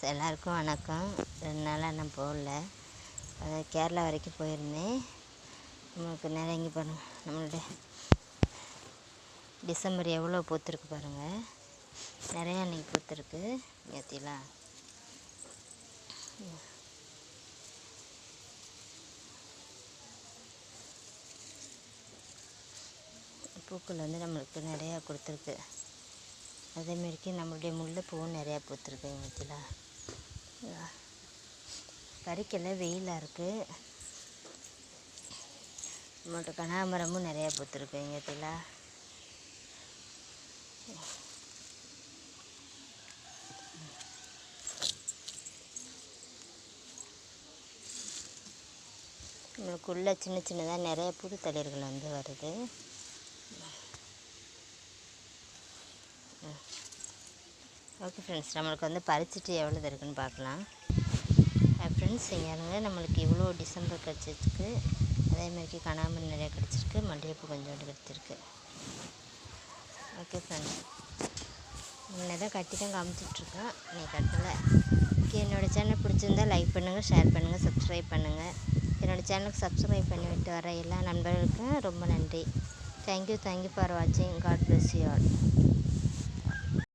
எல்லாருக்கும் வணக்கம். 2 நாளாக நான் போகல. கேரளா வரைக்கும் போயிருந்தேன். நம்மளுக்கு நெருங்கி பாருங்கள், நம்மளுடைய டிசம்பர் எவ்வளோ பூத்துருக்கு பாருங்கள். நிறையா அன்றைக்கி பூத்துருக்கு ஏற்றிலாம். பூக்கள் நம்மளுக்கு நிறையா கொடுத்துருக்கு. அதேமாரிக்கு நம்மளுடைய முல்லைப்பூவும் நிறையா பூத்துருக்கு ஏற்றிலாம். பறிக்கல, வெயிலாக இருக்குது. நம்மள்ட்ட கனகாமரமும் நிறையா பூத்துருக்கு ஏற்றிலாம். நம்மளுக்குள்ள சின்ன சின்னதாக நிறைய புது தளிர்கள் வருது. ஓகே ஃப்ரெண்ட்ஸ், நம்மளுக்கு பறிச்சுட்டு எவ்வளோ இருக்குன்னு பார்க்கலாம். ஃப்ரெண்ட்ஸ், இங்கே நம்மளுக்கு இவ்வளோ டிசம்பர் கிடச்சிருக்கு. அதேமாதிரிக்கு கனகாம்பரம் நிறையா கிடச்சிருக்கு. மல்லிகைப்பூ கொஞ்சோண்டு கிடச்சிருக்கு. ஓகே ஃப்ரெண்ட்ஸ், முன்னே தான் கட்டி தான் காமிச்சிட்ருக்கேன், நீ கட்டலை. என்னோடய சேனல் பிடிச்சிருந்தா லைக் பண்ணுங்கள், ஷேர் பண்ணுங்கள், சப்ஸ்கிரைப் பண்ணுங்கள். என்னோடய சேனலுக்கு சப்ஸ்கிரைப் பண்ணிவிட்டு வர எல்லா நண்பர்களுக்கும் ரொம்ப நன்றி. தேங்க்யூ ஃபார் வாட்சிங். God bless you all.